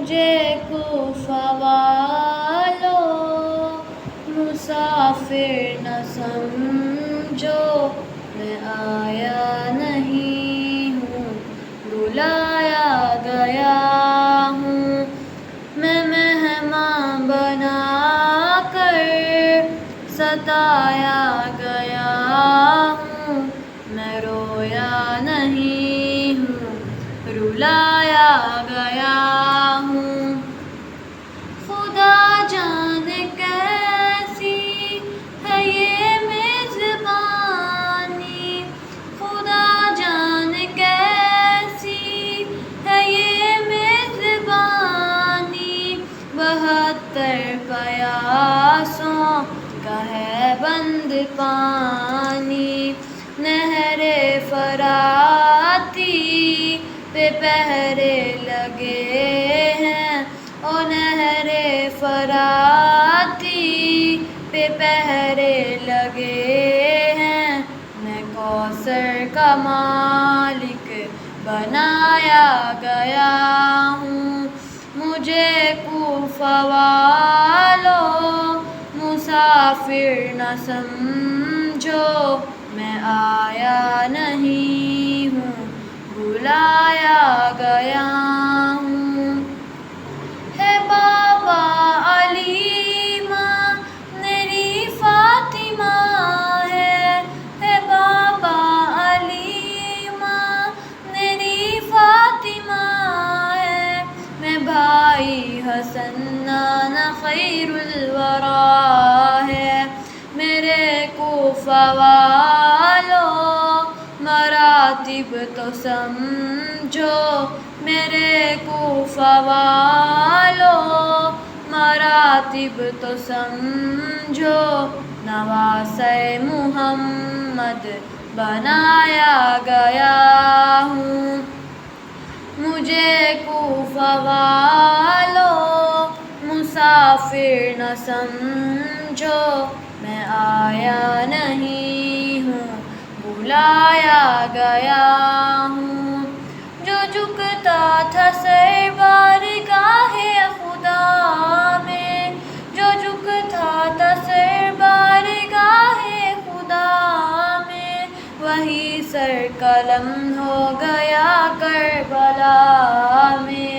مجھے کوفہ والوں مسافر نہ سمجھو، میں آیا نہیں ہوں، بلایا گیا ہوں۔ میں مہمان بنا کر ستایا گیا ہوں، میں رویا نہیں ہوں، رلایا گیا ہوں۔ خدا جانے کیسی ہے یہ میزبانی، خدا جانے کیسی ہے یہ میزبانی، 72 پیاسوں کا ہے بند پانی۔ نہر فراتی پہ پہرے لگے ہیں، او نہر فراتی پہ پہرے لگے ہیں۔ میں کوثر کا مالک بنایا گیا ہوں، مجھے کوفہ والوں مسافر نہ سمجھو، میں آیا نہیں ہوں، بلایا گیا ہوں۔ ہے بابا علیمہ میری فاطمہ ہے بابا علیمہ میری فاطمہ ہے۔ میں بھائی حسن نانا خیر الورا ہے، میرے کوفہ والوں مراتب تو سمجھو، میرے کوفہ والوں مراتب تو سمجھو۔ نواسہ محمد بنایا گیا ہوں، مجھے کوفہ والوں مسافر نہ سمجھو، میں آیا نہیں ہوں، بلایا گیا ہوں۔ جو جھکتا تھا سر بارگاہ خدا میں، جو جھکتا تھا سر بارگاہ خدا میں، وہی سر قلم ہو گیا کربلا میں۔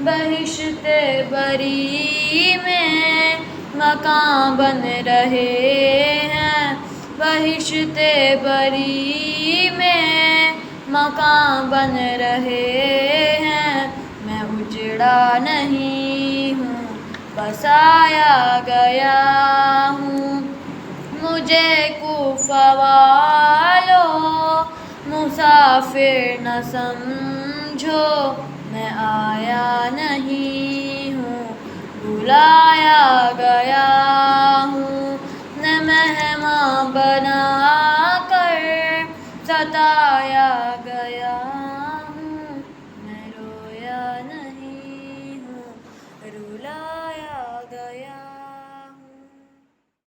بہشت بری میں مکان بن رہے ہیں، بہشت بری میں مکان بن رہے ہیں۔ میں اجڑا نہیں ہوں، بسایا گیا ہوں، مجھے کوفہ والوں مسافر نہ سمجھو، میں آیا نہیں